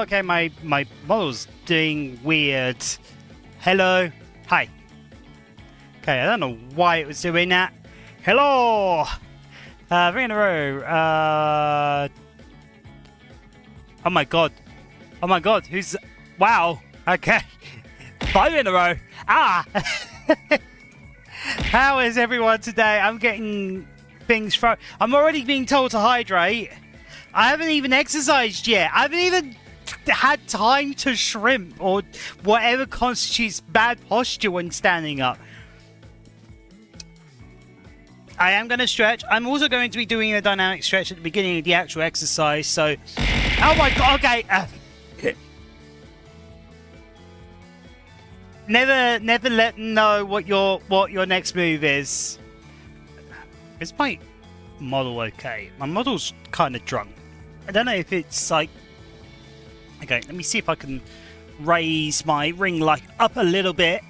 okay, my model's doing weird. Hello. Hi. Okay, I don't know why it was doing that. Hello! 3 in a row. Oh my god. Oh my god, who's... Wow. Okay. 5 in a row. Ah! How is everyone today? I'm getting things from... I'm already being told to hydrate. I haven't even exercised yet. I haven't even had time to shrimp or whatever constitutes bad posture when standing up. I am going to stretch. I'm also going to be doing a dynamic stretch at the beginning of the actual exercise, so... Oh my god, okay. Never let them know what your next move is. Is my model okay? My model's kind of drunk. I don't know if it's like... Okay, let me see if I can raise my ring light up a little bit.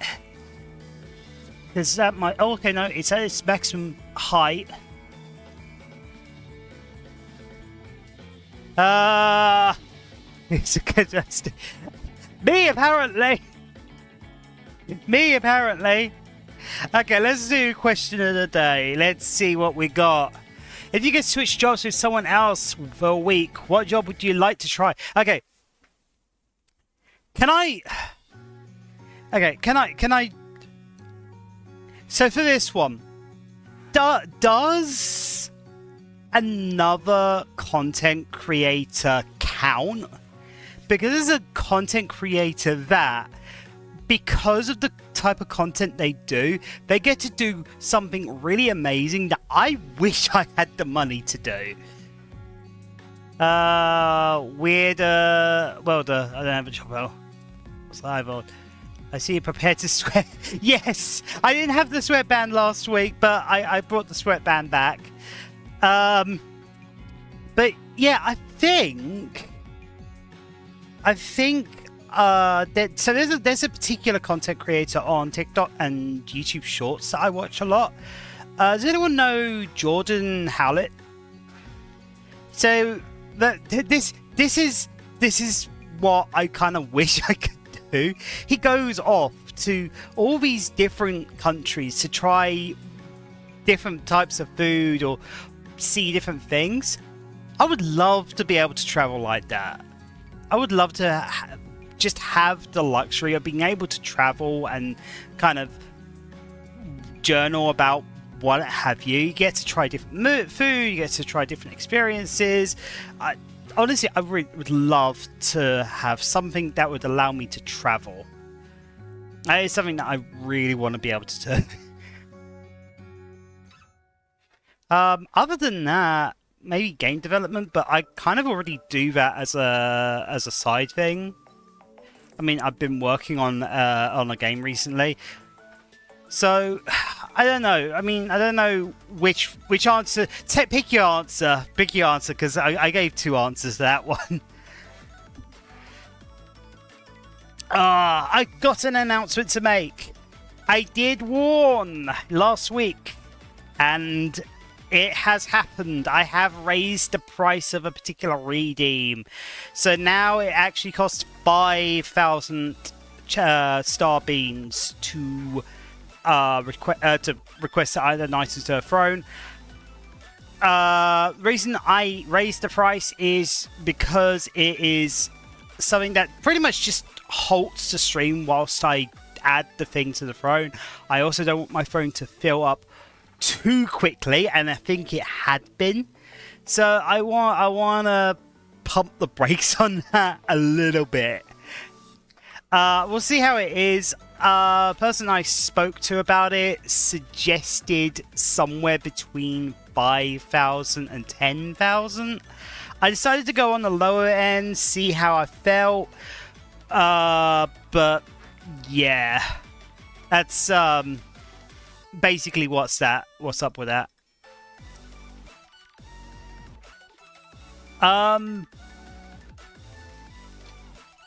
Is that my... Oh, okay, no, it's at its maximum height. It's a good... Me, apparently! Me, apparently! Okay, let's do question of the day. Let's see what we got. If you could switch jobs with someone else for a week, what job would you like to try? Okay. Can I... Okay, can I... So for this one, does another content creator count? Because as a content creator that, because of the type of content they do, they get to do something really amazing that I wish I had the money to do. Weirder welder. I don't have a job. Well, what's the high volt? I see you prepared to sweat. Yes! I didn't have the sweatband last week, but I brought the sweatband back. But yeah, I think so there's a particular content creator on TikTok and YouTube Shorts that I watch a lot. Does anyone know Jordan Howlett? So this is what I kind of wish I could do. He goes off to all these different countries to try different types of food or see different things. I would love to be able to travel like that. I would love to just have the luxury of being able to travel and kind of journal about what have you. You get to try different food, you get to try different experiences. Honestly, I really would love to have something that would allow me to travel. That is something that I really want to be able to do. Other than that, maybe game development, but I kind of already do that as a side thing. I mean, I've been working on a game recently, so I don't know. I mean, I don't know which answer. Pick your answer. Pick your answer, because I gave 2 answers to that one. I got an announcement to make. I did warn last week, and it has happened. I have raised the price of a particular redeem. So now it actually costs 5,000 star beans to request either items to a throne. Reason I raised the price is because it is something that pretty much just halts the stream whilst I add the thing to the throne. I also don't want my throne to fill up too quickly, and I think it had been. So I want to pump the brakes on that a little bit. We'll see how it is. Person I spoke to about it suggested somewhere between 5,000 and 10,000. I decided to go on the lower end, see how I felt. But yeah, that's basically what's up with that.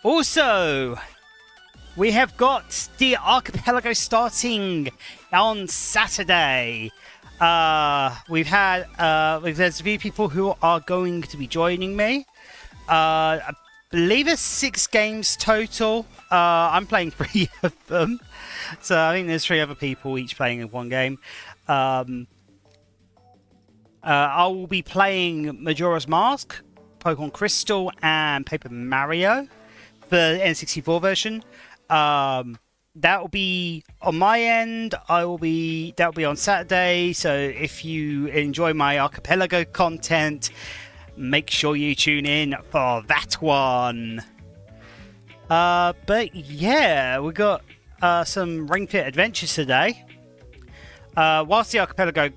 Also, we have got the archipelago starting on Saturday. We've had there's a few people who are going to be joining me. believe it's 6 games total. I'm playing 3 of them. So I think there's 3 other people each playing in 1 game. I will be playing Majora's Mask, Pokemon Crystal, and Paper Mario for the N64 version. That will be on my end. That'll be on Saturday. So if you enjoy my archipelago content, make sure you tune in for that one. But yeah, we got some Ring Fit adventures today. Whilst the archipelago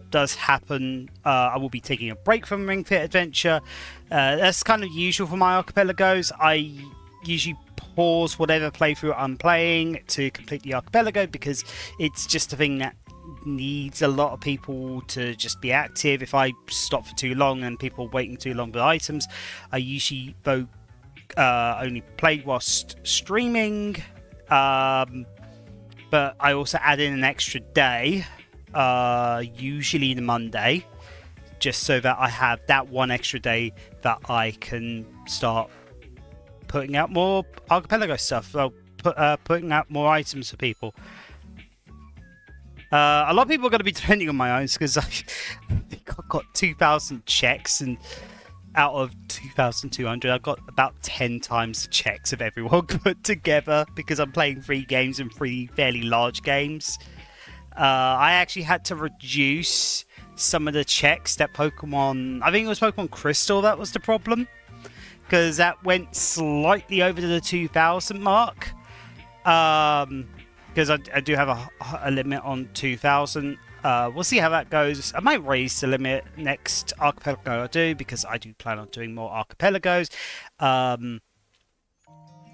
does happen, I will be taking a break from Ring Fit Adventure. That's kind of usual for my archipelagos. I usually pause whatever playthrough I'm playing to complete the archipelago because it's just a thing that needs a lot of people to just be active. If I stop for too long and people are waiting too long for items, I usually only play whilst streaming. But I also add in an extra day, usually the Monday, just so that I have that one extra day that I can start putting out more archipelago stuff. Putting out more items for people. A lot of people are going to be depending on my own because I think I've got 2,000 checks, and out of 2,200, I've got about 10 times the checks of everyone put together because I'm playing 3 games and 3 fairly large games. I actually had to reduce some of the checks that Pokemon... I think it was Pokemon Crystal that was the problem, because that went slightly over to the 2,000 mark. Because I do have a limit on 2,000. We'll see how that goes. I might raise the limit next archipelago I do, because I do plan on doing more archipelagos.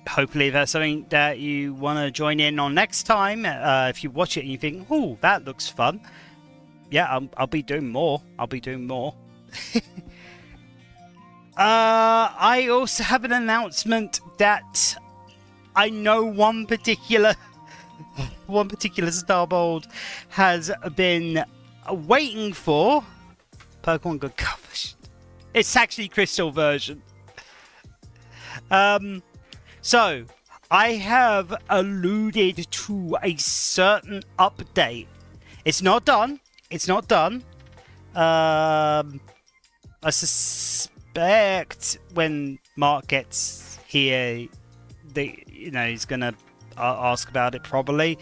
Hopefully that's something that you want to join in on next time. If you watch it and you think, oh, that looks fun. Yeah, I'll be doing more. I also have an announcement that I know one particular Starbold has been waiting for. Pokemon Go covers. It's actually Crystal version. So I have alluded to a certain update. It's not done. I suspect when Mark gets here, he's gonna ask about it probably.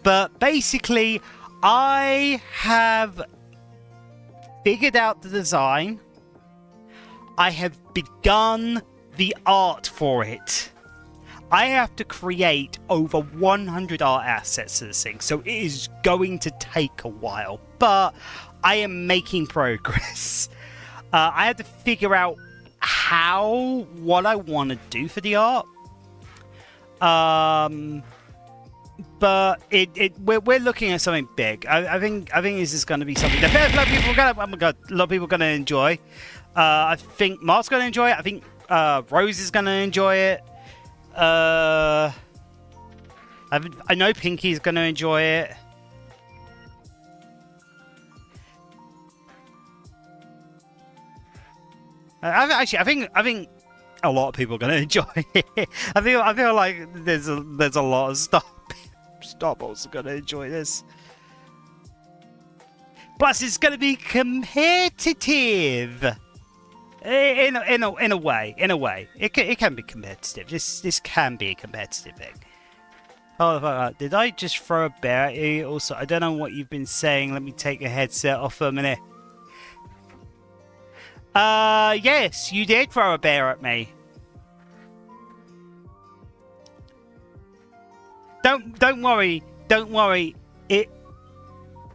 But basically, I have figured out the design. I have begun the art for it. I have to create over 100 art assets to this thing, so it is going to take a while, but I am making progress. I had to figure out what I want to do for the art. But we're looking at something big. I think this is going to be something that a lot of people are going to enjoy. I think Mark's going to enjoy it. I think Rose is going to enjoy it. I know Pinky's going to enjoy it. I think a lot of people are going to enjoy it. I feel like there's a lot of Starballs are going to enjoy this. Plus, it's going to be competitive. In a way, it can be competitive. This can be a competitive thing. Oh, did I just throw a bear at you? Also, I don't know what you've been saying. Let me take your headset off for a minute. Yes, you did throw a bear at me. Don't worry.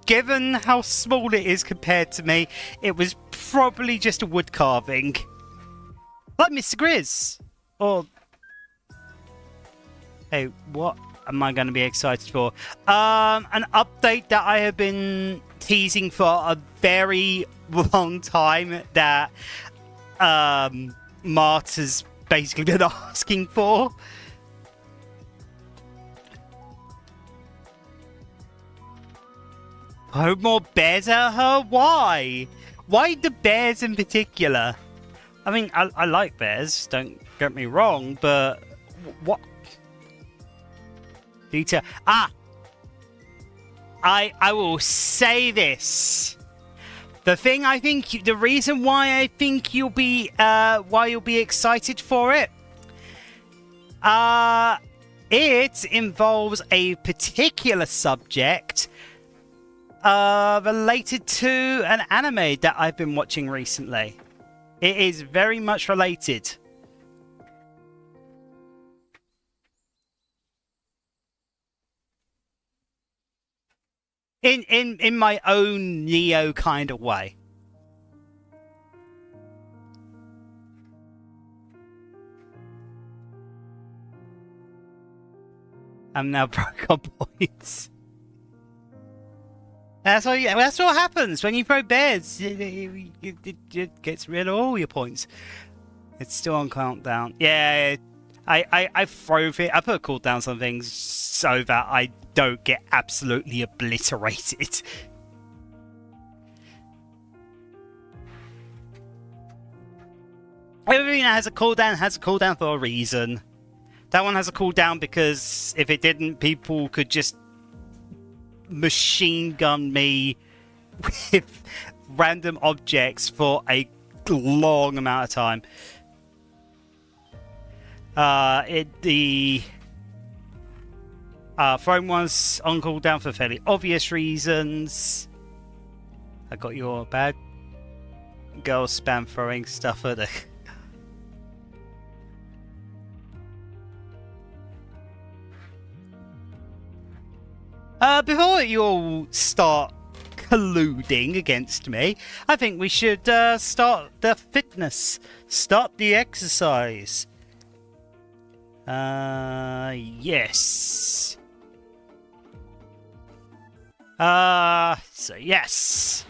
Given how small it is compared to me, it was probably just a wood carving. Like Mr. Grizz. Or... Hey, what am I going to be excited for? An update that I have been teasing for a very long time that Mart has basically been asking for. Oh, more bears at her? Why? Why the bears in particular? I mean, I like bears, don't get me wrong, but what detail? I will say this. The thing I think, the reason why I think you'll be excited for it, it involves a particular subject related to an anime that I've been watching recently. It is very much related. In my own Neo kind of way. I'm now broke on points. That's what happens when you throw bears. It gets rid of all your points. It's still on countdown. Yeah, I throw it. I put cooldown on things so that I don't get absolutely obliterated. Everything that has a cooldown for a reason. That one has a cooldown because if it didn't, people could just machine gun me with random objects for a long amount of time. The throwing one's on cooldown for fairly obvious reasons. I got your bad girl spam throwing stuff at the. Before you all start colluding against me, I think we should start the fitness. Start the exercise. Yes. So yes.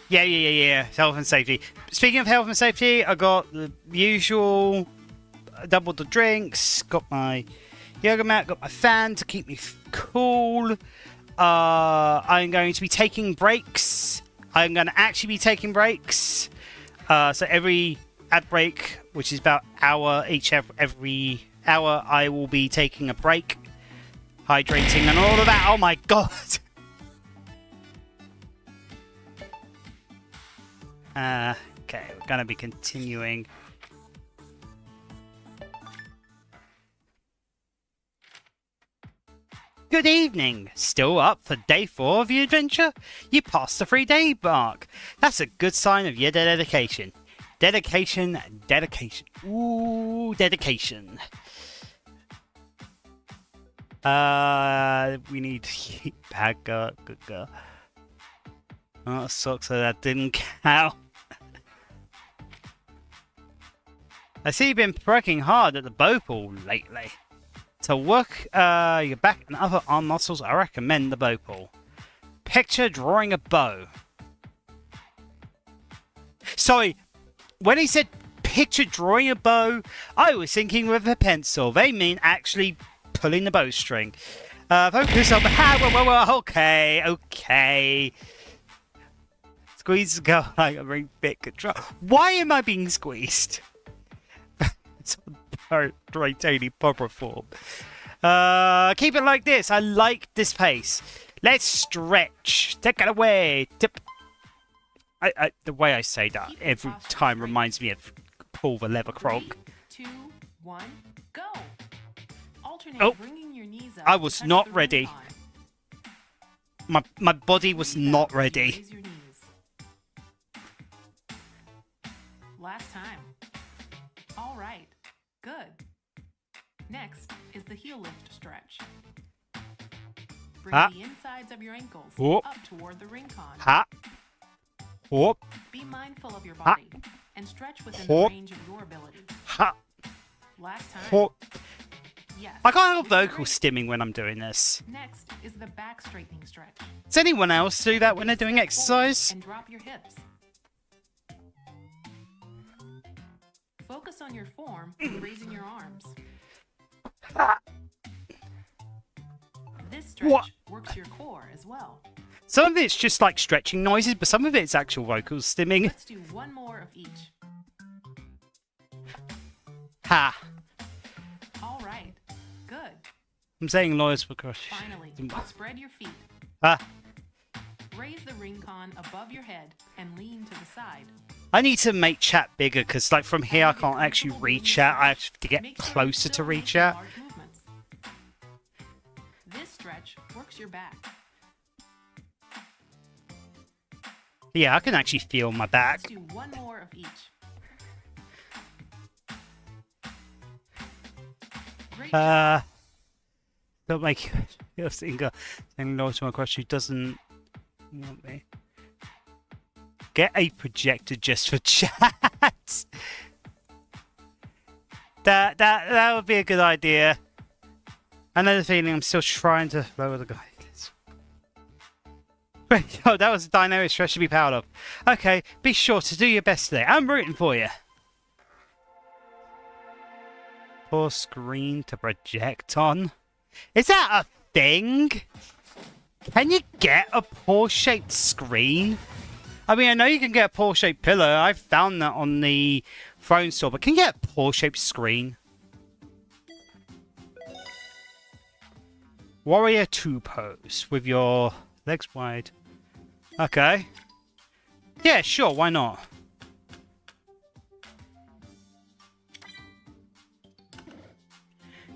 Yeah. Health and safety. Speaking of health and safety, I got the usual, doubled the drinks, got my yoga mat, got my fan to keep me cool. I'm going to be taking breaks. I'm going to actually be taking breaks. So every ad break, which is about hour each, every hour, I will be taking a break, hydrating and all of that. Oh my god. Okay, we're going to be continuing. Good evening. Still up for day 4 of your adventure? You passed the 3-day mark. That's a good sign of your dedication. Dedication. Ooh, dedication. We need to keep back up. Good girl. Oh, sucks that that didn't count. I see you've been working hard at the bow pull lately. To work your back and other arm muscles, I recommend the bow pull. Picture drawing a bow. Sorry, when he said picture drawing a bow, I was thinking with a pencil. They mean actually pulling the bowstring. Focus on the... Okay. Squeeze the girl like a ring bit control. Why am I being squeezed? It's on tiny proper form. Keep it like this. I like this pace. Let's stretch. Take it away. Tip. The way I say that every time reminds me of Paul the Leather Croc. 3, 2, 1, go. Alternate bringing your knees up. I was not ready. My body was not ready. Last time. All right. Good. Next is the heel lift stretch. Bring the insides of your ankles up toward the ring con. Be mindful of your body and stretch within the range of your ability. Last time. Yes. I can't have vocal stimming when I'm doing this. Next is the back straightening stretch. Does anyone else do that when they're doing exercise? And drop your hips. Focus on your form and raising your arms. This This stretch works your core as well. Some of it's just like stretching noises, but some of it's actual vocal stimming. Let's do one more of each. Ha! All right. Good. I'm saying lawyers for crush. Finally, spread your feet. Ah. Raise the ring con above your head and lean to the side. I need to make chat bigger because, like, from here I can't actually read chat. I have to get closer to read chat. This stretch works your back. Yeah, I can actually feel my back. Let's do one more of each. Great job. Don't make your singer saying no to my crush who doesn't want me. Get a projector just for chat. That would be a good idea. Another feeling I'm still trying to lower the guidance. Oh, that was a dynamic stretch to be proud of. Okay, be sure to do your best today. I'm rooting for you. Poor screen to project on. Is that a thing? Can you get a paw-shaped screen? I mean, I know you can get a paw-shaped pillow. I've found that on the phone store, but can you get a paw-shaped screen? Warrior 2 pose with your legs wide. Okay. Yeah, sure, why not?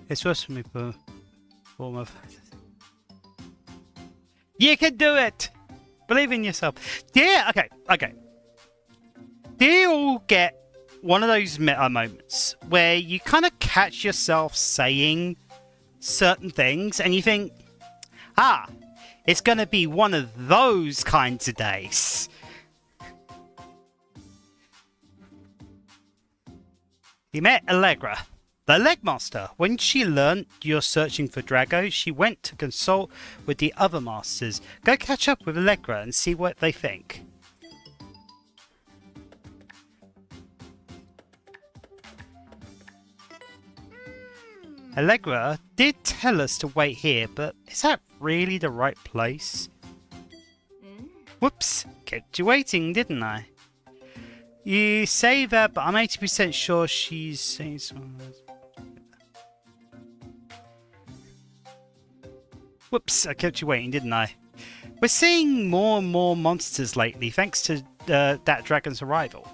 It's worse for me, but form of... You can do it! Believe in yourself. Yeah, okay. Do you all get one of those meta moments where you kind of catch yourself saying certain things and you think, ah, it's going to be one of those kinds of days? You met Allegra, the Legmaster. When she learnt you're searching for Drago, she went to consult with the other masters. Go catch up with Allegra and see what they think. Allegra did tell us to wait here, but is that really the right place? Whoops, kept you waiting, didn't I? You say that, but I'm 80% sure she's saying something else. Whoops, I kept you waiting, didn't I? We're seeing more and more monsters lately, thanks to that dragon's arrival.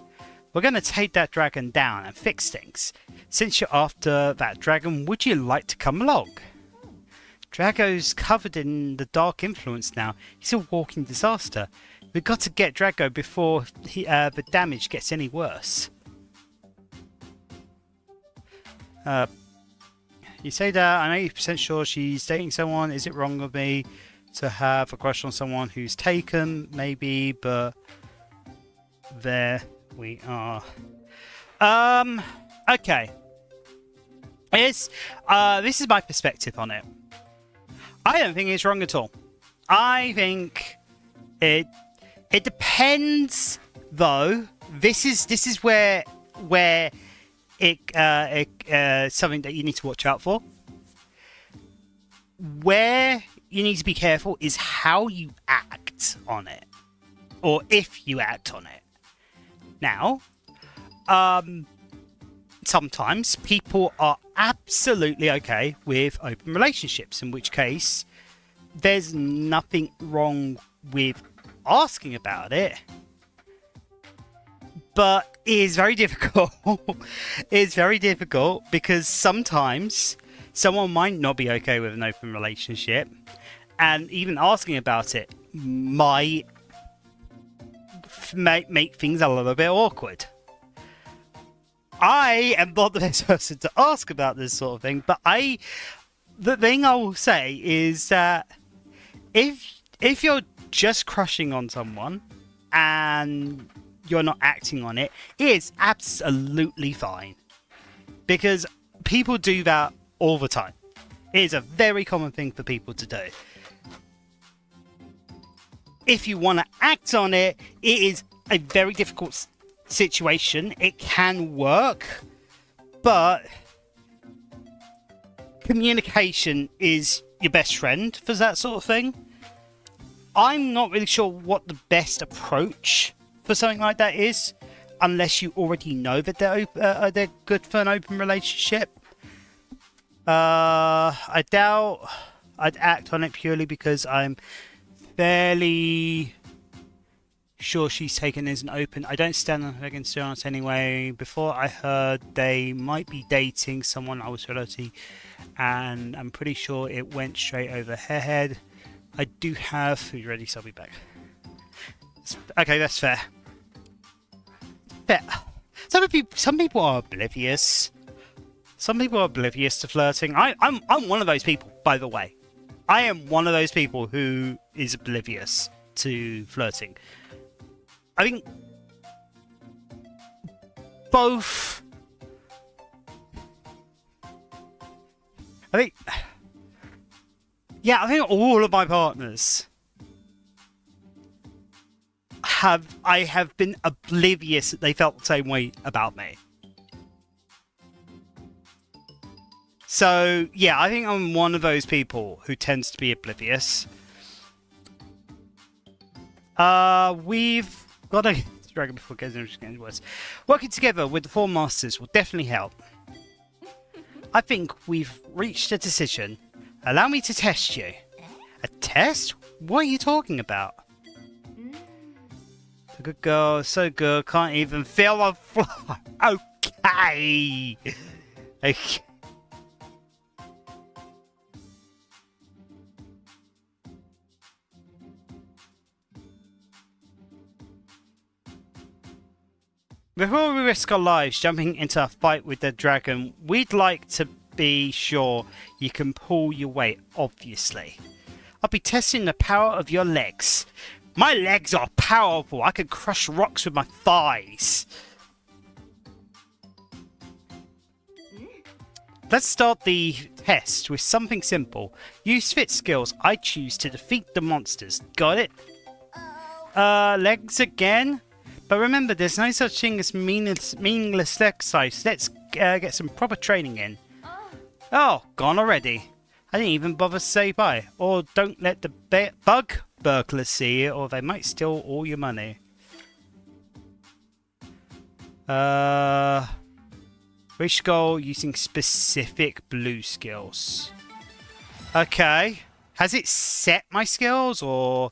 We're going to take that dragon down and fix things. Since you're after that dragon, would you like to come along? Drago's covered in the dark influence now. He's a walking disaster. We've got to get Drago before the damage gets any worse. You say that, I'm 80% sure she's dating someone. Is it wrong of me to have a crush on someone who's taken? Maybe, but there we are. Okay. This is my perspective on it. I don't think it's wrong at all. I think it depends, though. This is where it something that you need to watch out for. Where you need to be careful is how you act on it, or if you act on it. Now, sometimes people are absolutely okay with open relationships, in which case there's nothing wrong with asking about it. But it is very difficult. It's very difficult because sometimes someone might not be okay with an open relationship, and even asking about it might make things a little bit awkward. I am not the best person to ask about this sort of thing, but the thing I will say is that if you're just crushing on someone and you're not acting on it, it is absolutely fine. Because people do that all the time. It is a very common thing for people to do. If you want to act on it, it is a very difficult situation. It can work, but communication is your best friend for that sort of thing. I'm not really sure what the best approach for something like that is, unless you already know that they're good for an open relationship. I doubt I'd act on it purely because I'm fairly sure she's taken as an open. I don't stand on her stance anyway. Before I heard they might be dating someone I was relative, and I'm pretty sure it went straight over her head. I do have food ready, so I'll be back. Okay, that's fair. Fair. Some people are oblivious. Some people are oblivious to flirting. I'm one of those people, by the way. I am one of those people who is oblivious to flirting. I think both. Yeah, I think all of my partners I have been oblivious that they felt the same way about me. So, yeah, I think I'm one of those people who tends to be oblivious. We've got a dragon before it gets worse. Working together with the 4 masters will definitely help. I think we've reached a decision. Allow me to test you. A test? What are you talking about? A good girl, so good, can't even feel a floor. Okay. Okay. Before we risk our lives jumping into a fight with the dragon, we'd like to be sure you can pull your weight, obviously. I'll be testing the power of your legs. My legs are powerful. I can crush rocks with my thighs. Let's start the test with something simple. Use fit skills. I choose to defeat the monsters. Got it? Legs again? But remember, there's no such thing as meaningless exercise. Let's get some proper training in. Oh, gone already. I didn't even bother to say bye. Or don't let the bug burglars see it, or they might steal all your money. Reach goal using specific blue skills. Okay. Has it set my skills, or...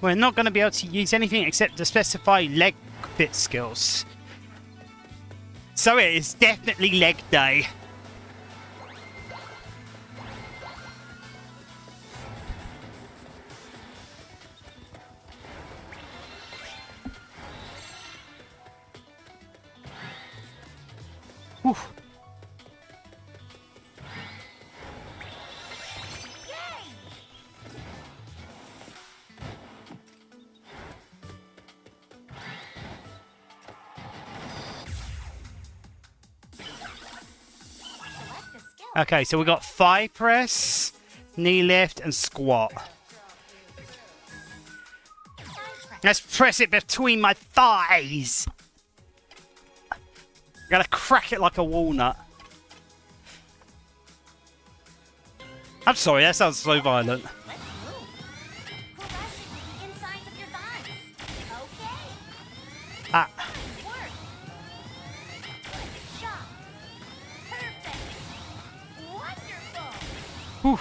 We're not going to be able to use anything except to specify leg fit skills. So it is definitely leg day. Whew. Okay, so we got thigh press, knee lift, and squat. Let's press it between my thighs. Gotta crack it like a walnut. I'm sorry, that sounds so violent. Ah. Whew.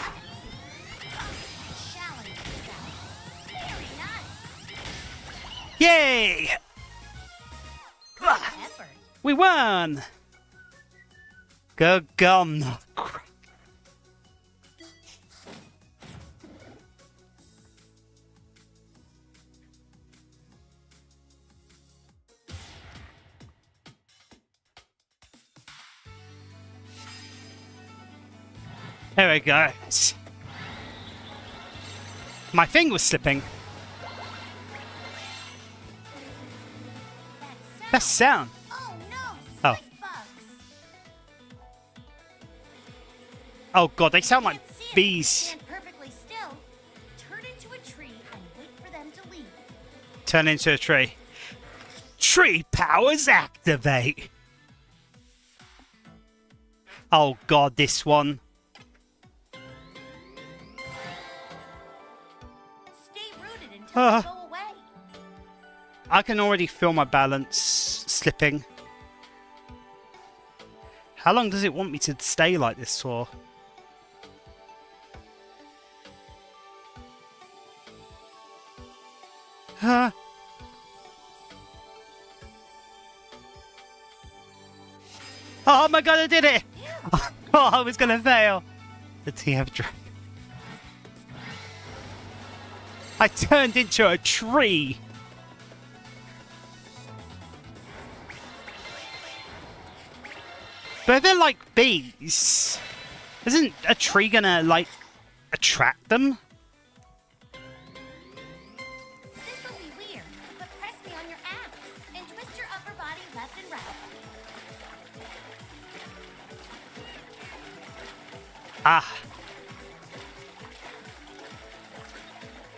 Yay! We won! Good gum. There we go. My thing was slipping. That sound. Oh no! Oh. Oh god, they sound like bees. Stand perfectly still. Turn into a tree and wait for them to leave. Turn into a tree. Tree powers activate. Oh god, this one. Stay rooted until you go away. I can already feel my balance slipping. How long does it want me to stay like this for? Huh? Oh my god, I did it! Oh, I was gonna fail. The TF dragon. I turned into a tree. But they're like bees. Isn't a tree gonna, like, attract them? This will be weird, but press me on your abs and twist your upper body left and right. Ah.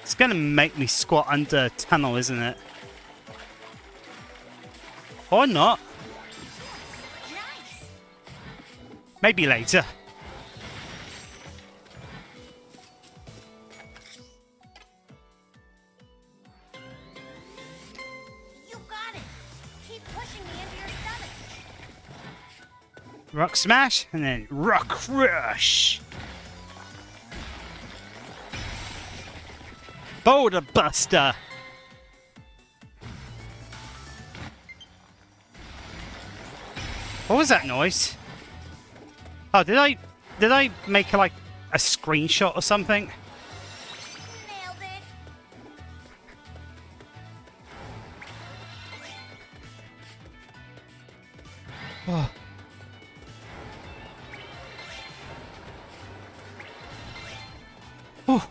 It's gonna make me squat under a tunnel, isn't it? Or not. Nice. Maybe later. You got it. Keep pushing me into your stomach. Rock smash, and then rock crush. Boulder buster. What was that noise? Oh, did I make like a screenshot or something? Nailed it. Oh. Oh.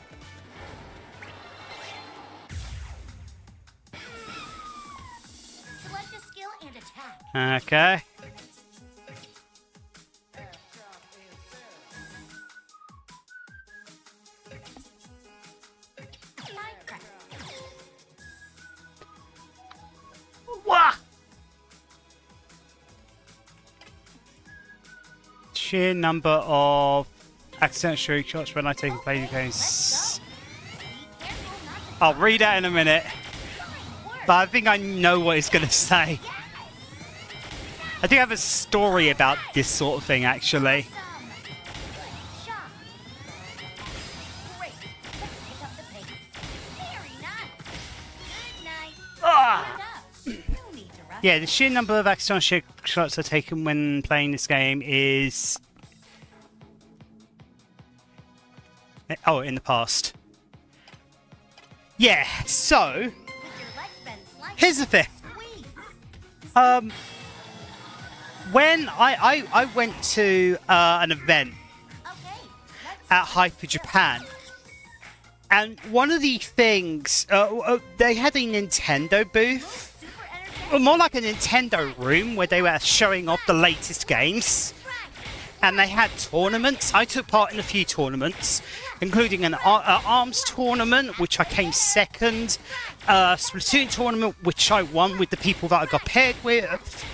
Select a skill and attack. Okay. Minecraft. Wah! Sheer number of accidental shooting shots when I take play Let's games. go. Be careful not to I'll read that in a minute, Fine work. but I think I know what it's going to say. Yes. I do have a story about this sort of thing, actually. Good shot. Great. Let's pick up the pace. Very nice. Good night. Ah! Stand up. No need to rush. Yeah, the sheer number of accidental shots are taken when playing this game is... Oh, in the past. Yeah, so... With your legs bent slightly. Here's the thing. Squeeze. When I went to an event Okay. Let's at Hyper Japan, and one of the things they had a Nintendo booth, super energetic. or more like a Nintendo room, where they were showing off the latest games, and they had tournaments. I took part in a few tournaments, including an arms tournament, which I came second, a Splatoon tournament, which I won with the people that I got paired with.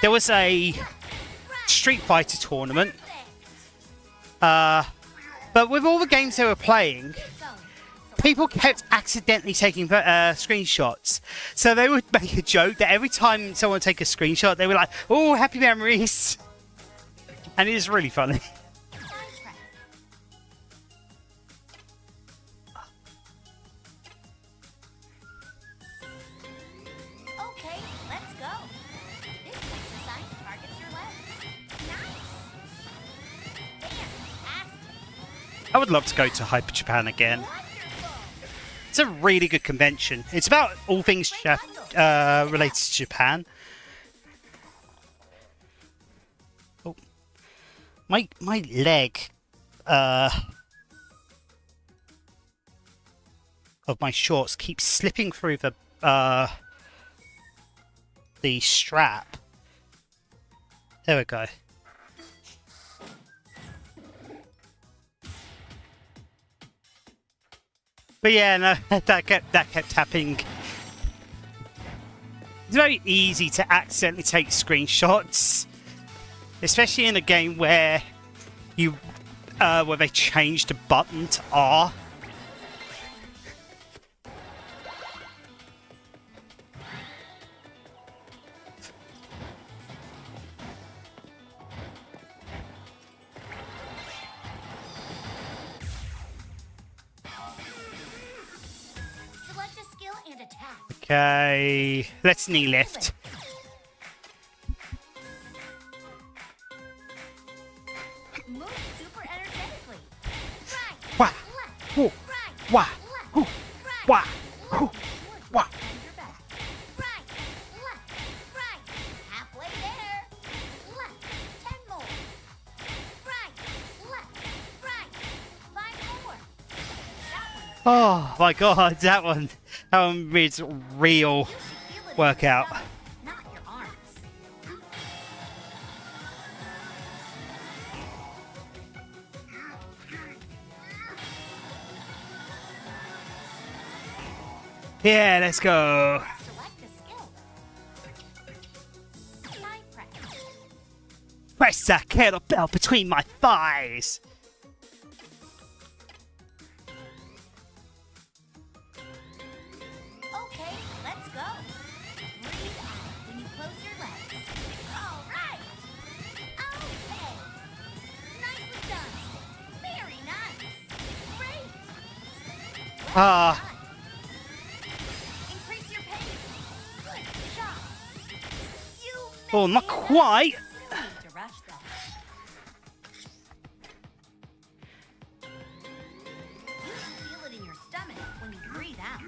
There was a Street Fighter tournament, but with all the games they were playing, people kept accidentally taking screenshots. So they would make a joke that every time someone would take a screenshot, they were like, "Oh, happy memories," and it is really funny. Okay, let's go. This exercise targets your legs. Nice. Fantastic. I would love to go to Hyper Japan again. Wonderful. It's a really good convention. It's about all things related to Japan. Oh, my leg of my shorts keeps slipping through the strap. There we go. But yeah, no, that kept happening. It's very easy to accidentally take screenshots, especially in a game where where they changed the button to R. Select a skill and attack. Okay, let's knee lift. Move super energetically. Right. Wah, Left. woo, Right. wah, Left. woo, Right. wah, Left. woo, Towards wah. left and your back. Right. Left. Right. Halfway there. Left. 10 more. Right. Left. Right. 5 more. That one. Oh my god, that one is real You should feel it in workout. your stomach, not your arms. Yeah, let's go. Select a skill. Side press. Press that kettlebell between my thighs. Okay, let's go. Breathe out when you close your legs. All right. Okay. Nicely done. Very nice. Great. Well Ah. done. Increase your pace. Good job. You Oh, not made it. quite. No need to rush that. You should feel it in your stomach when you breathe out.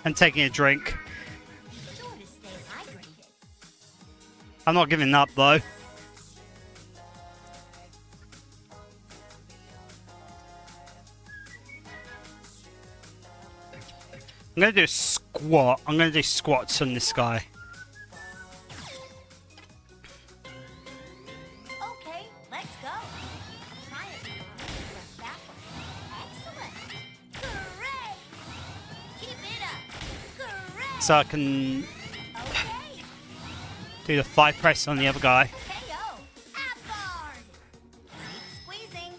I'm taking a drink. Sure to stay hydrated. I'm not giving up though. I'm gonna do a squat. I'm gonna do squats on this guy. Okay, let's go. Try it. Press backward. Excellent. Great. Keep it up. Great. So I can Okay. do the thigh press on the other guy. KO. Ab guard. Keep squeezing.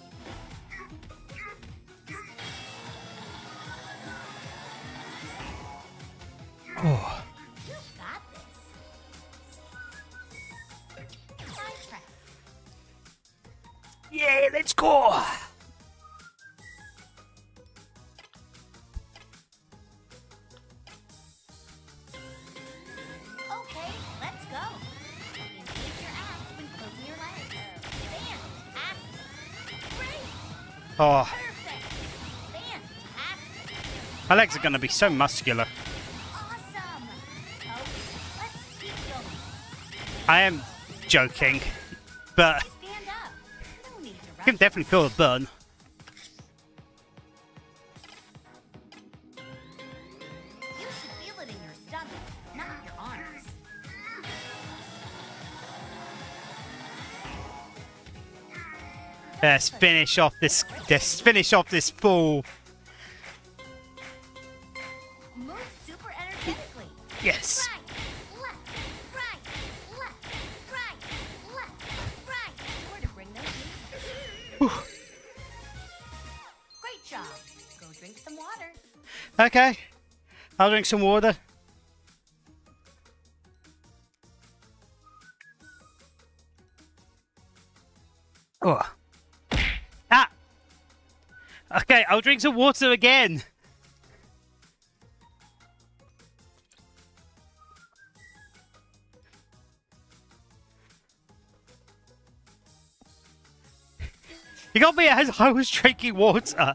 Oh. You've got this. Side press. Yeah, let's go. Okay, let's go. Engage your abs when closing your legs. Fantastic. Great. Oh, Perfect. Fantastic. my legs are gonna be so muscular. Awesome. Okay, let's keep going. I am joking, but Stand up. No need to I rush. can definitely feel a burn. You should feel it in your stomach, not your arms. Let's finish off this. Let's finish off this fool. Move super energetically. Yes. Right, left, right, left, right, left, right. Sure to bring those knees. Great job. Go drink some water. Okay. I'll drink some water. Oh. Ah. Okay, I'll drink some water again. You got me as I was drinking water.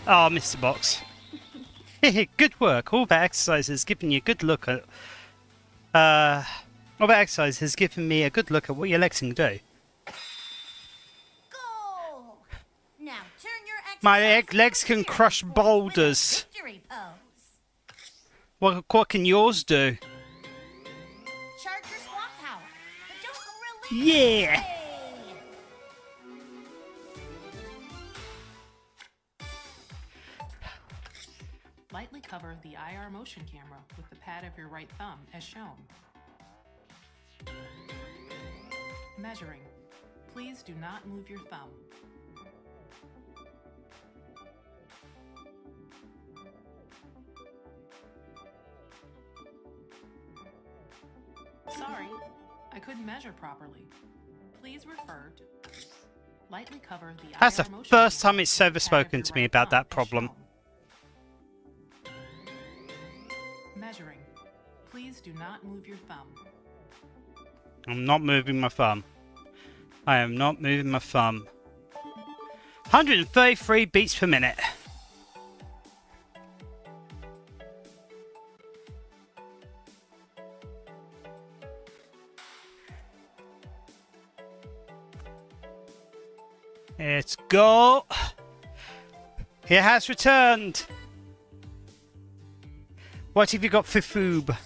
Oh, Mr. Box. Good work. All that exercise has given you a good look at. All that exercise has given me a good look at what your legs can do. Go. Now turn your My exercise legs over can here crush for a boulders. Victory pose. What can yours do? Charge your swamp power. The Joker release. Yeah. Hey! Lightly cover the IR motion camera with the pad of your right thumb as shown. Measuring. Please do not move your thumb. Sorry, I couldn't measure properly. Please refer to... Lightly cover the That's IR the motion first camera time it's with the ever pad of spoken your to me right about thumb that as problem. shown. Measuring. Please do not move your thumb. I'm not moving my thumb. I am not moving my thumb. 133 beats per minute. Let's go. It has returned. What have you got for foob?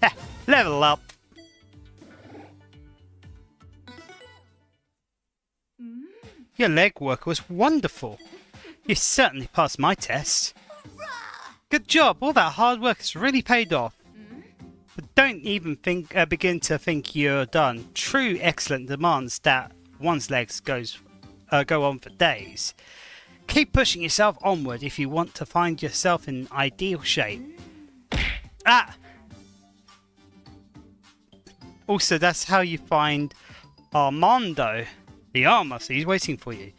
Heh, level up. Your legwork was wonderful. You certainly passed my test. Good job. All that hard work has really paid off. But don't even begin to think you're done. True excellence demands that one's legs go on for days. Keep pushing yourself onward if you want to find yourself in ideal shape. Ah! Also, that's how you find Armando, the arm muscle. He's waiting for you.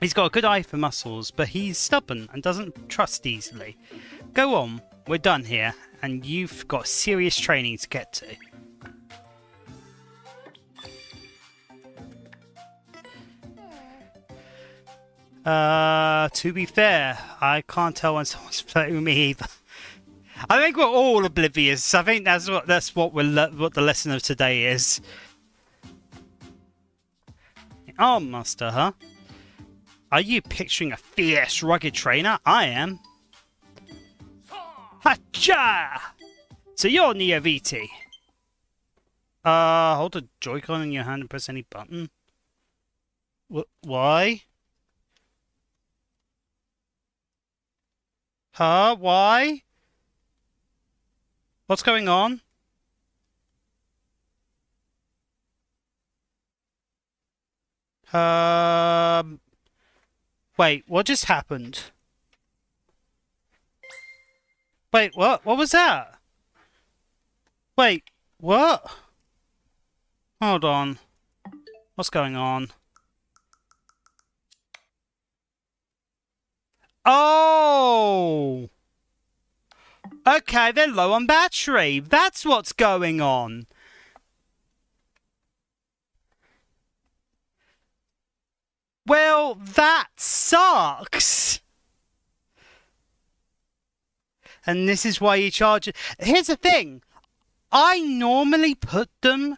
He's got a good eye for muscles, but he's stubborn and doesn't trust easily. Go on, we're done here, and you've got serious training to get to. To be fair, I can't tell when someone's flirting with me either. I think we're all oblivious. I think that's what the lesson of today is. Arm master, huh? Are you picturing a fierce, rugged trainer? I am. Hacha! So you're Neo VT. Hold a Joy-Con in your hand and press any button. Why? Huh? Why? What's going on? Wait, what just happened? Wait, what? What was that? Wait, what? Hold on. What's going on? Oh! Okay, they're low on battery. That's what's going on. Well, that sucks. And this is why you charge it. Here's the thing. I normally put them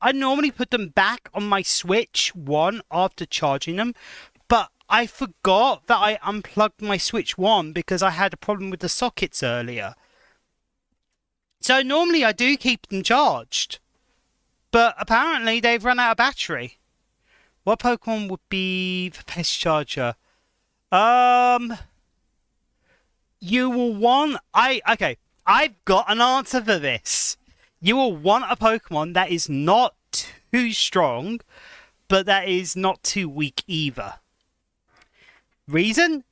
back on my Switch 1 after charging them, but I forgot that I unplugged my Switch 1 because I had a problem with the sockets earlier. So normally I do keep them charged, but apparently they've run out of battery. What Pokemon would be the best charger? You will want... Okay, I've got an answer for this. You will want a Pokemon that is not too strong, but that is not too weak either. Reason?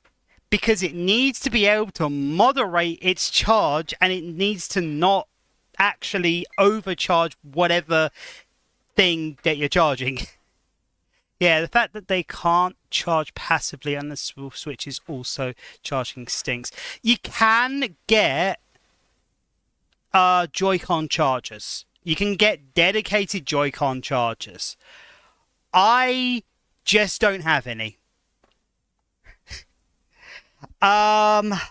Because it needs to be able to moderate its charge, and it needs to not actually overcharge whatever thing that you're charging. Yeah, the fact that they can't charge passively on the Switch is also charging stinks. You can get Joy-Con chargers. You can get dedicated Joy-Con chargers. I just don't have any. Well,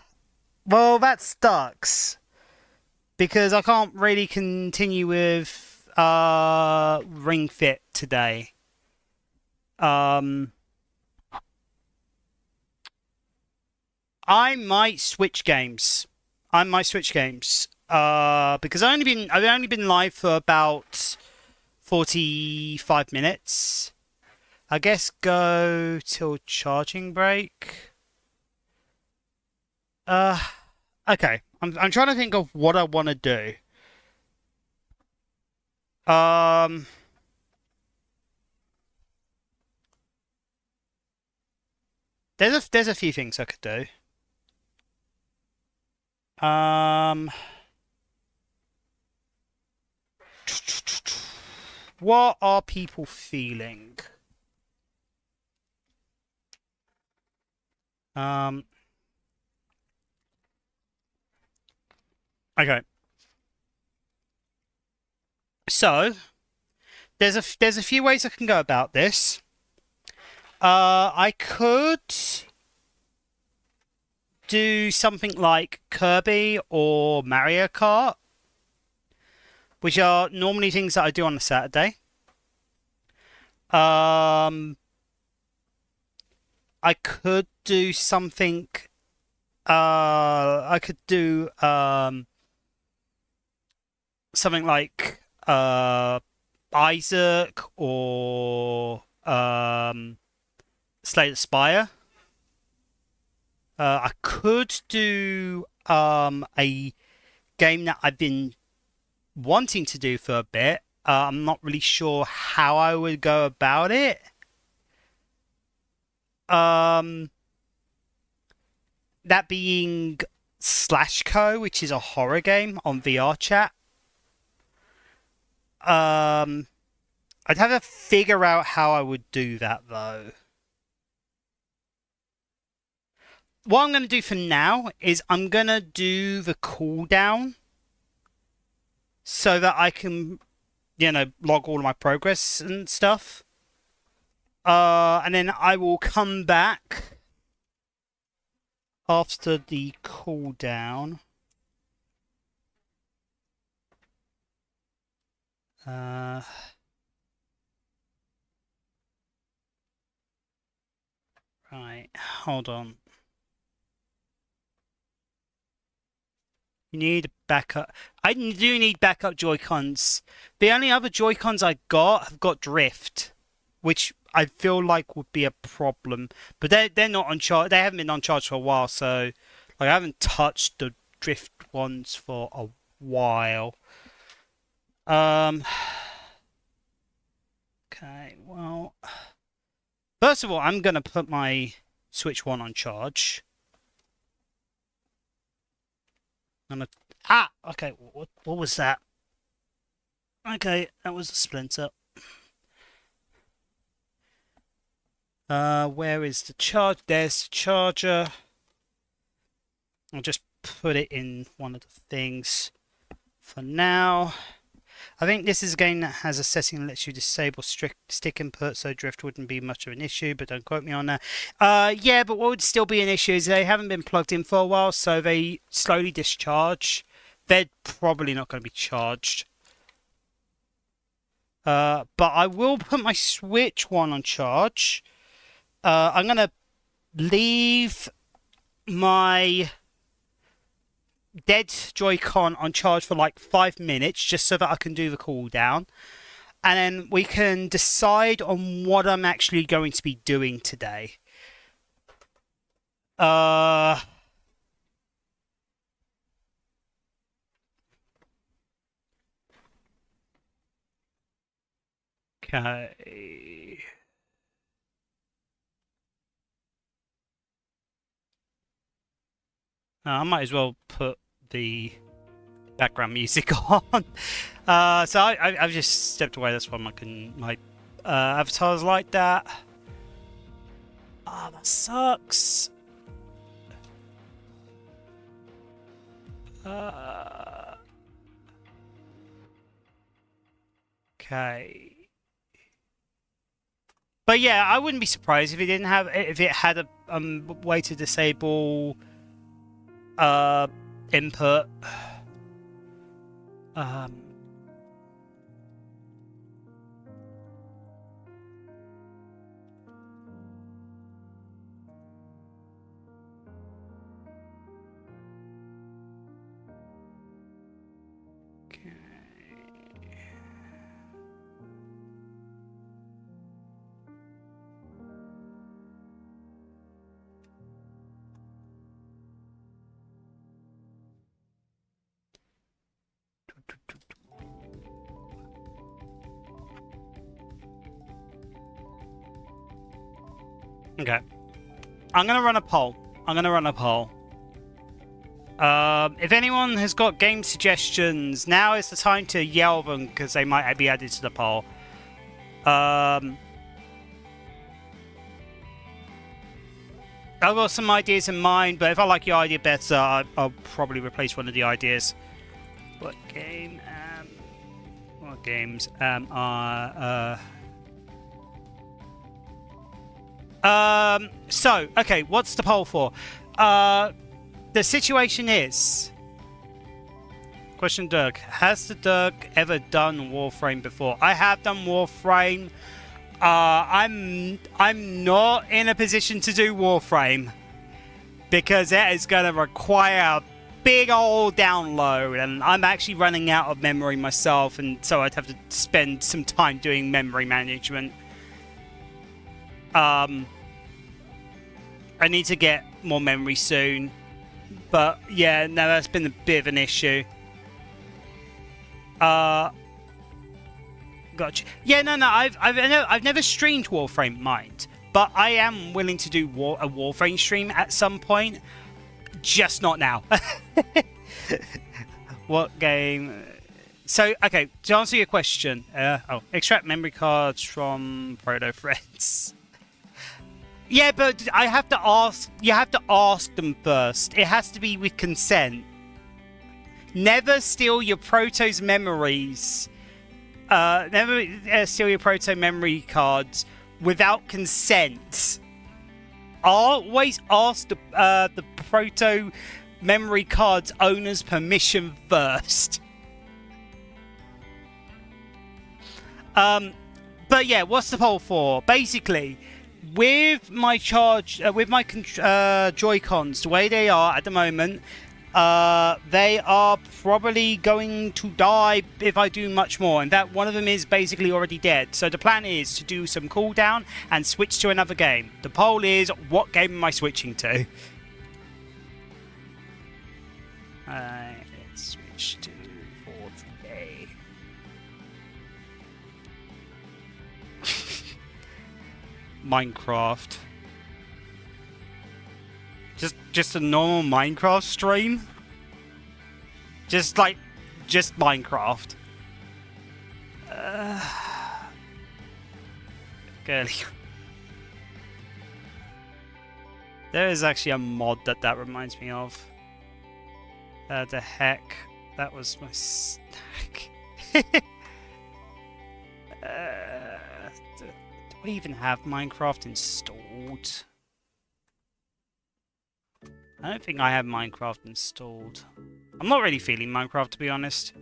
that sucks. Because I can't really continue with Ring Fit today. I might switch games. Because I've only been live for about 45 minutes. I guess go till charging break. Okay. I'm trying to think of what I want to do. There's a few things I could do. What are people feeling? Okay. So there's a few ways I can go about this. I could do something like Kirby or Mario Kart, which are normally things that I do on a Saturday. I could do something. I could do something like Isaac or Slay the Spire. I could do a game that I've been wanting to do for a bit. I'm not really sure how I would go about it. That being Slash Co, which is a horror game on VR chat. I'd have to figure out how I would do that though. What I'm going to do for now is I'm going to do the cooldown so that I can, log all of my progress and stuff. And then I will come back after the cooldown. Right, hold on. You need backup. I do need backup Joy-Cons. The only other Joy-Cons I have got drift, which I feel like would be a problem. But they're not on charge. They haven't been on charge for a while, so like I haven't touched the drift ones for a while. Okay, well, first of all, I'm gonna put my Switch 1 on charge. Okay, what was that? Okay, that was a splinter. Where is the charge? There's the charger. I'll just put it in one of the things for now. I think this is a game that has a setting that lets you disable stick input, so drift wouldn't be much of an issue, but don't quote me on that. Yeah, but what would still be an issue is they haven't been plugged in for a while, so they slowly discharge. They're probably not going to be charged. But I will put my Switch 1 on charge. I'm going to leave my dead Joy-Con on charge for like 5 minutes just so that I can do the cooldown. And then we can decide on what I'm actually going to be doing today. Okay. I might as well put the background music on. So I've just stepped away. That's why my avatar's like that. That sucks. Okay. But yeah, I wouldn't be surprised if it had a way to disable input. Okay. I'm gonna run a poll. If anyone has got game suggestions, now is the time to yell them because they might be added to the poll. I've got some ideas in mind, but if I like your idea better, I'll probably replace one of the ideas. What games are... So, okay, what's the poll for? The situation is... Question Dirk. Has the Dirk ever done Warframe before? I have done Warframe. I'm not in a position to do Warframe because it is going to require a big old download, and I'm actually running out of memory myself, and so I'd have to spend some time doing memory management. I need to get more memory soon, but yeah, no, that's been a bit of an issue. Gotcha. Yeah, no, I've never streamed Warframe, mind, but I am willing to do a Warframe stream at some point, just not now. What game? So, okay, to answer your question, extract memory cards from Proto Friends. Yeah, but I have to ask. You have to ask them first. It has to be with consent. Never steal your Proto's memories. Never steal your Proto memory cards without consent. Always ask the Proto memory cards owner's permission first. But yeah, what's the poll for? Basically, with my Joy-Cons the way they are at the moment, they are probably going to die if I do much more, and that one of them is basically already dead. So the plan is to do some cooldown and switch to another game. The poll is, what game am I switching to? Let's switch to 4th. Minecraft. Just a normal Minecraft stream? Just Minecraft. Girly. There is actually a mod that reminds me of. The heck? That was my snack. Do I even have Minecraft installed? I don't think I have Minecraft installed. I'm not really feeling Minecraft, to be honest.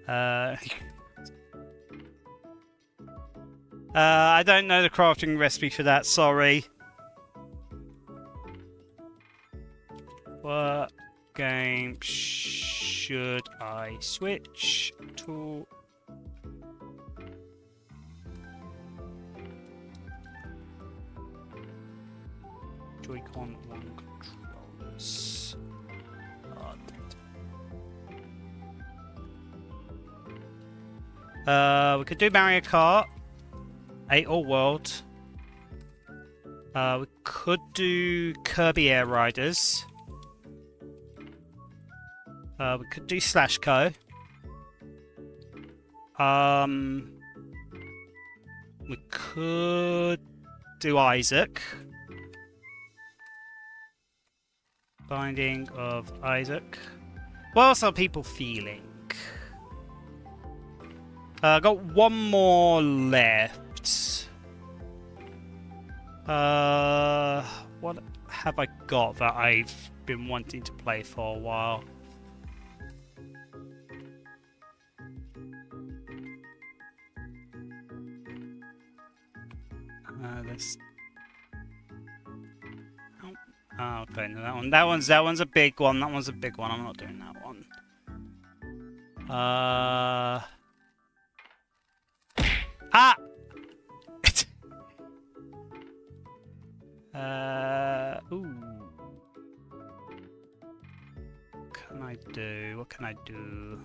I don't know the crafting recipe for that, sorry. What game should I switch to? Joy-Con 1 controllers. We could do Mario Kart 8 or World. We could do Kirby Air Riders. We could do Slash Co. We could do Isaac. Binding of Isaac. What else are people feeling? I got one more left. What have I got that I've been wanting to play for a while? This. Oh, okay, no, that one's a big one. That one's a big one. I'm not doing that one. Ooh. What can I do?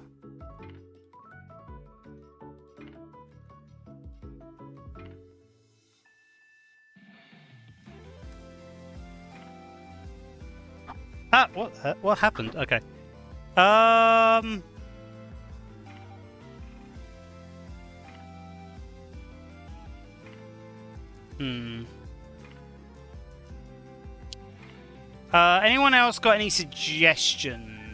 What happened? Okay. Anyone else got any suggestions?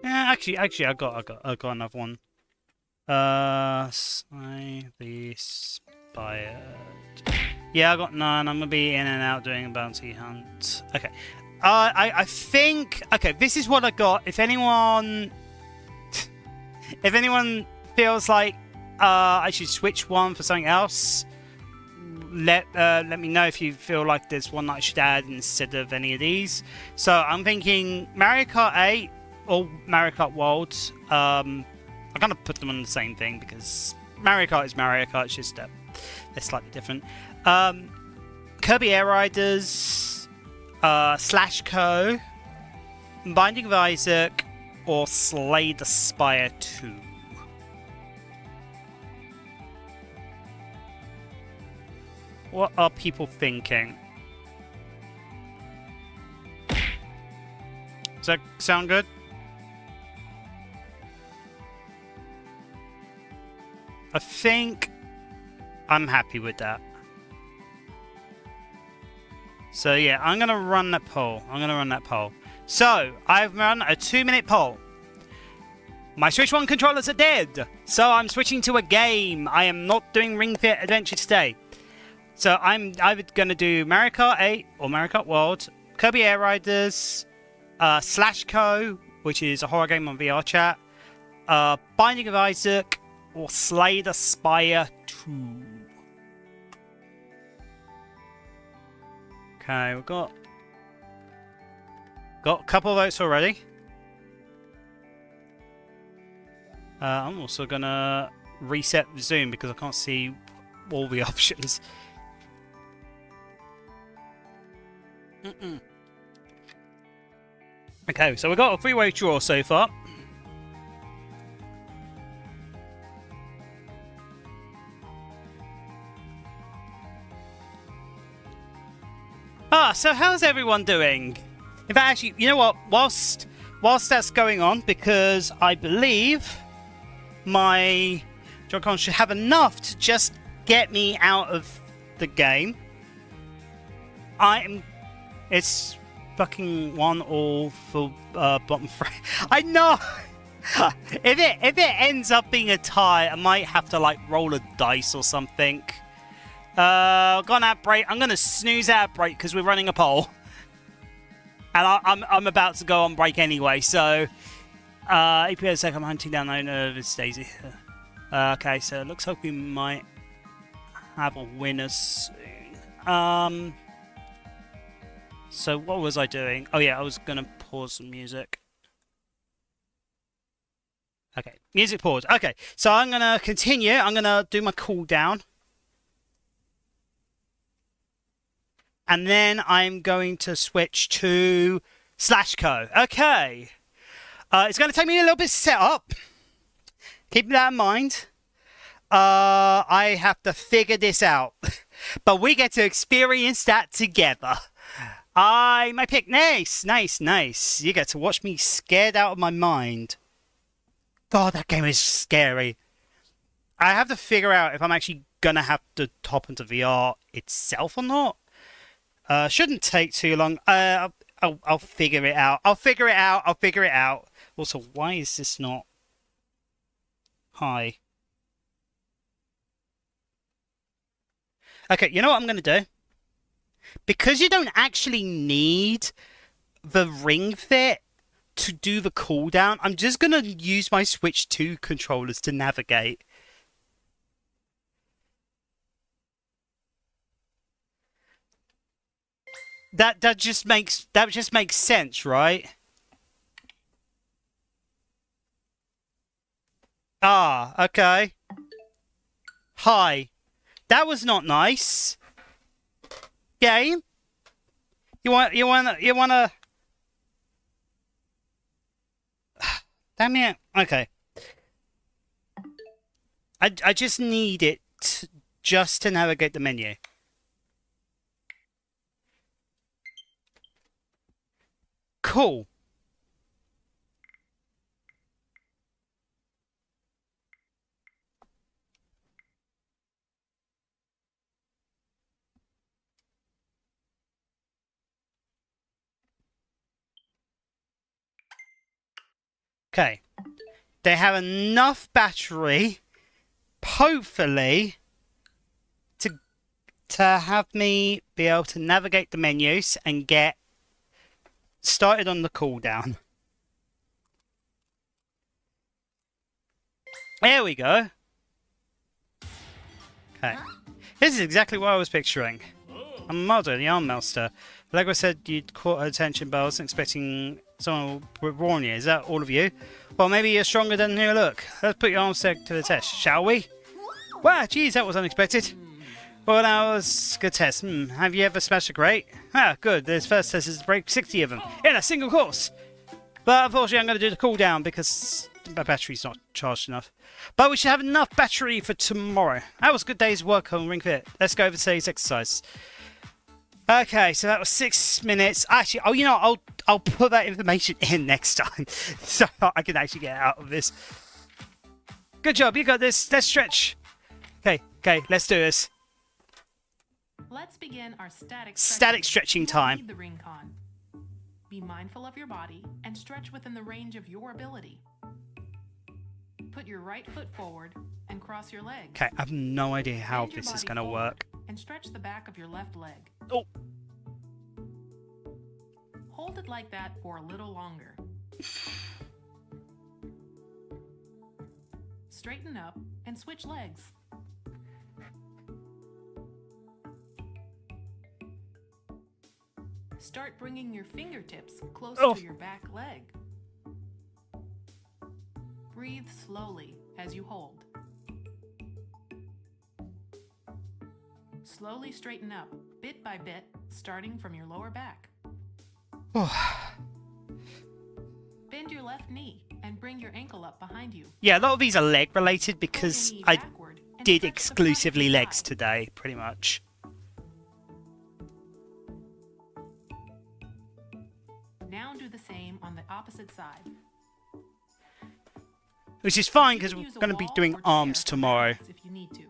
Yeah, actually, I got another one. The Inspired. Yeah, I got none. I'm gonna be in and out doing a bounty hunt. Okay. I think. Okay, this is what I got. If anyone feels like I should switch one for something else, let me know if you feel like there's one that I should add instead of any of these. So I'm thinking Mario Kart 8 or Mario Kart World. I'm gonna put them on the same thing because Mario Kart is Mario Kart. It's just they're slightly different. Kirby Air Riders, Slash Co, Binding of Isaac, or Slay the Spire 2. What are people thinking? Does that sound good? I think I'm happy with that. So yeah, I'm going to run that poll. So, I've run a 2-minute poll. My Switch 1 controllers are dead, so I'm switching to a game. I am not doing Ring Fit Adventure today. So I'm either going to do Mario Kart 8 or Mario Kart World, Kirby Air Riders, Slash Co, which is a horror game on VR chat, Binding of Isaac, or Slay the Spire 2. Okay, we've got a couple of votes already. I'm also gonna reset Zoom because I can't see all the options. Okay, so we've got a 3-way draw so far. So how's everyone doing? In fact, actually, you know what? Whilst that's going on, because I believe my Joy-Con should have enough to just get me out of the game. It's fucking 1-1 for bottom 3. I know. If it ends up being a tie, I might have to like roll a dice or something. Gone at break. I'm gonna snooze out break because we're running a poll, and I'm about to go on break anyway. So, EPS I'm hunting down the owner of this Daisy. Okay, so it looks like we might have a winner soon. So what was I doing? Oh yeah, I was gonna pause some music. Okay, music pause. Okay, so I'm gonna continue. I'm gonna do my cooldown. And then I'm going to switch to Slash Co. Okay. It's going to take me a little bit to set up. Keep that in mind. I have to figure this out. But we get to experience that together. My pick. Nice. You get to watch me scared out of my mind. God, that game is scary. I have to figure out if I'm actually going to have to hop into VR itself or not. Shouldn't take too long. I'll figure it out. I'll figure it out. Also, why is this not... Hi. Okay, you know what I'm going to do? Because you don't actually need the Ring Fit to do the cooldown, I'm just going to use my Switch 2 controllers to navigate. That just makes sense, right? Ah, okay. Hi. That was not nice. Game? You wanna... Damn it. Okay. I just need it just to navigate the menu. Cool. Okay. They have enough battery, hopefully, to have me be able to navigate the menus and get started on the cooldown. There we go. Okay. This is exactly what I was picturing. I'm Mulder, the arm master. Lego said you'd caught her attention, but I wasn't expecting someone would warn you. Is that all of you? Well, maybe you're stronger than you look. Let's put your arm set to the test, shall we? Wow, geez, that was unexpected. Well, that was a good test. Have you ever smashed a crate? Ah, good. This first test is to break 60 of them in a single course. But unfortunately, I'm going to do the cooldown because my battery's not charged enough. But we should have enough battery for tomorrow. That was a good day's work on Ring Fit. Let's go over today's exercise. Okay, so that was 6 minutes. Actually, oh, you know, I'll put that information in next time so I can actually get out of this. Good job, you got this. Let's stretch. Okay, let's do this. Let's begin our static stretching time. Lead the ring con. Be mindful of your body and stretch within the range of your ability. Put your right foot forward and cross your legs. Okay, I have no idea how Bend your this is body going to work. and stretch the back of your left leg. Oh. Hold it like that for a little longer. Straighten up and switch legs. Start bringing your fingertips close to your back leg. Breathe slowly as you hold. Slowly straighten up, bit by bit, starting from your lower back. Bend your left knee and bring your ankle up behind you. Yeah, a lot of these are leg related because I did exclusively legs today, pretty much. Now do the same on the opposite side. Which is fine because we're going to be doing arms tomorrow. If you need to.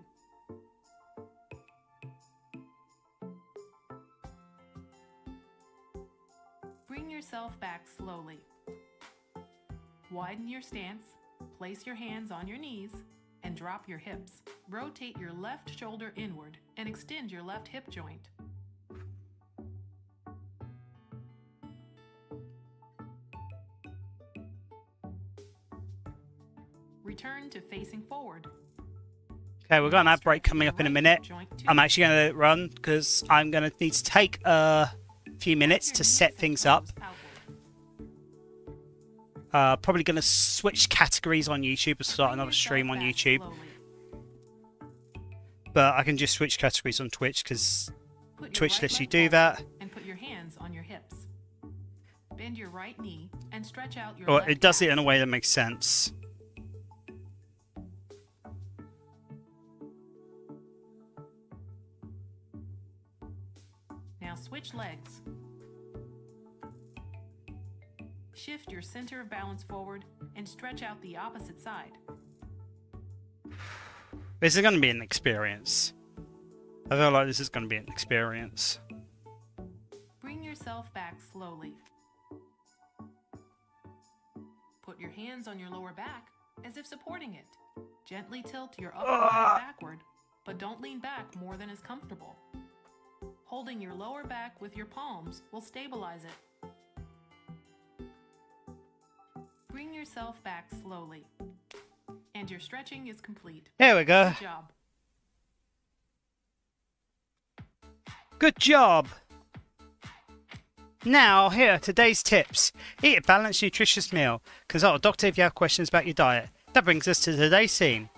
Bring yourself back slowly. Widen your stance, place your hands on your knees, and drop your hips. Rotate your left shoulder inward and extend your left hip joint. Return to facing forward. Okay, we've got an ad break coming up in a minute. I'm actually going to run because I'm going to need to take a few minutes to set things up. Probably going to switch categories on YouTube and start another stream on YouTube. But I can just switch categories on Twitch because Twitch lets you do that. And put your hands on your hips. Bend your right knee and stretch out your Or left it does it calf. in a way that makes sense. Now switch legs. Shift your center of balance forward and stretch out the opposite side. This is going to be an experience. I feel like this is going to be an experience. Bring yourself back slowly. Put your hands on your lower back as if supporting it. Gently tilt your upper body backward, but don't lean back more than is comfortable. Holding your lower back with your palms will stabilize it. Bring yourself back slowly. And your stretching is complete. Here we go. Good job. Good job! Now, here are today's tips. Eat a balanced, nutritious meal. Consult a doctor if you have questions about your diet. That brings us to today's scene.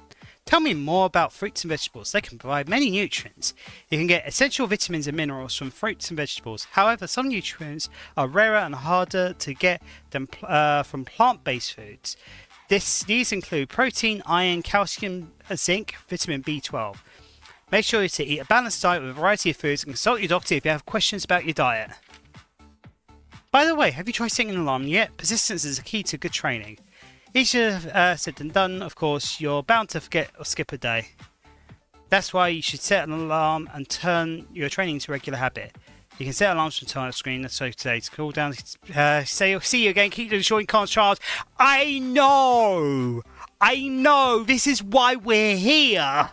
Tell me more about fruits and vegetables. They can provide many nutrients. You can get essential vitamins and minerals from fruits and vegetables. However, some nutrients are rarer and harder to get than from plant-based foods. These include protein, iron, calcium, zinc, vitamin B12. Make sure to eat a balanced diet with a variety of foods and consult your doctor if you have questions about your diet. By the way, have you tried setting an alarm yet? Persistence is a key to good training. Easier said than done, of course. You're bound to forget or skip a day. That's why you should set an alarm and turn your training into a regular habit. You can set alarms from time on the screen. So today's cool down. Say see you again. Keep ensuring can't charge. I know. This is why we're here.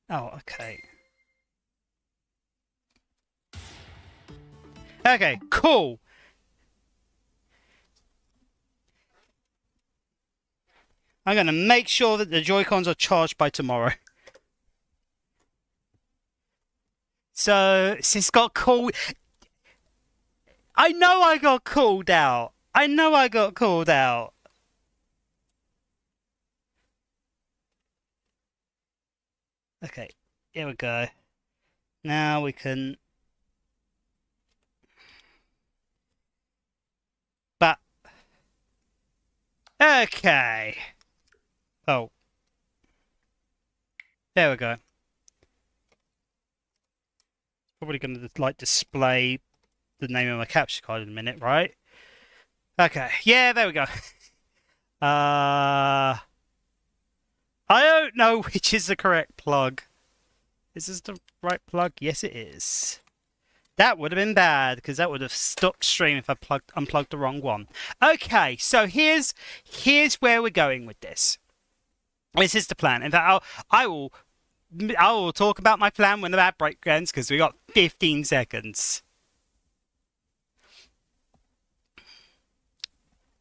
Oh, okay. Okay, cool. I'm going to make sure that the Joy-Cons are charged by tomorrow. So, since got called... I know I got called out. Okay, here we go. Now we can... But... Okay. Oh. There we go. Probably going to like display the name of my capture card in a minute, right? Okay. Yeah, there we go. I don't know which is the correct plug. Is this the right plug? Yes, it is. That would have been bad because that would have stopped stream if I unplugged the wrong one. Okay, so here's where we're going with this. This is the plan. In fact, I will talk about my plan when the ad break ends because we got 15 seconds.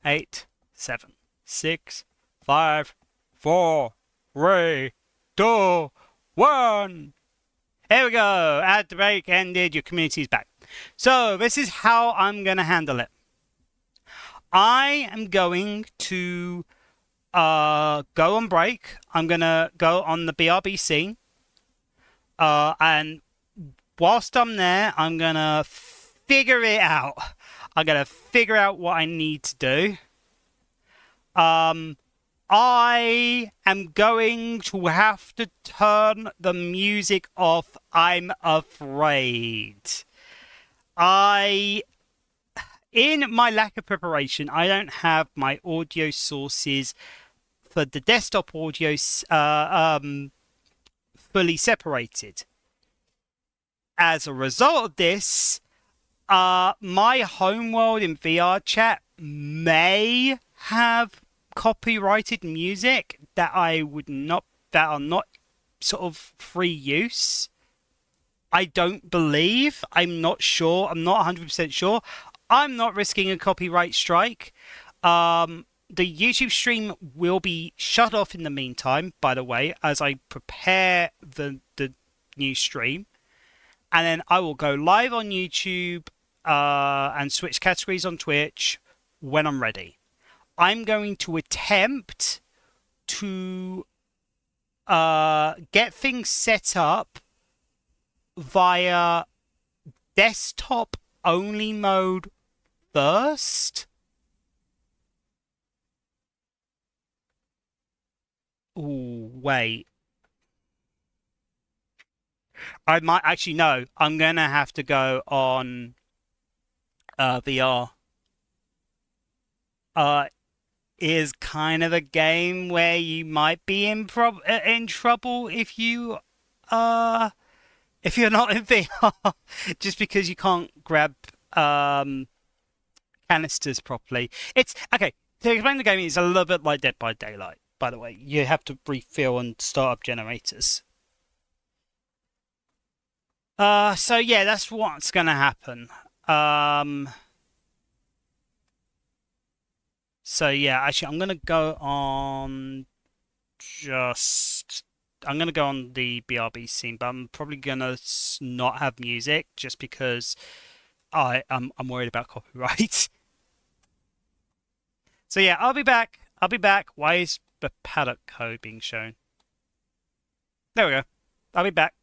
8, 7, 6, 5, 4, 3, 2, 1. Here we go. Ad break ended. Your community is back. So this is how I'm going to handle it. I am going to go on break. I'm going to go on the BRB scene. And whilst I'm there, I'm going to figure it out. I'm going to figure out what I need to do. I am going to have to turn the music off. I'm afraid. In my lack of preparation, I don't have my audio sources for the desktop audio fully separated. As a result of this, my homeworld in VR chat may have copyrighted music that are not sort of free use. I don't believe. I'm not sure. I'm not 100% sure. I'm not risking a copyright strike. The YouTube stream will be shut off in the meantime, by the way, as I prepare the new stream. And then I will go live on YouTube and switch categories on Twitch when I'm ready. I'm going to attempt to get things set up via desktop only mode first. Ooh, wait. I might actually no. I'm gonna have to go on VR. Is kind of a game where you might be in trouble if you're not in VR, just because you can't grab canisters properly. It's okay. To explain the game, it's a little bit like Dead by Daylight. By the way, you have to refill and start up generators. So yeah, that's what's gonna happen. So yeah, actually, I'm gonna go on the BRB scene, but I'm probably gonna not have music just because I'm worried about copyright. So yeah, I'll be back. I'll be back. Why is the paddock code being shown? There we go. I'll be back.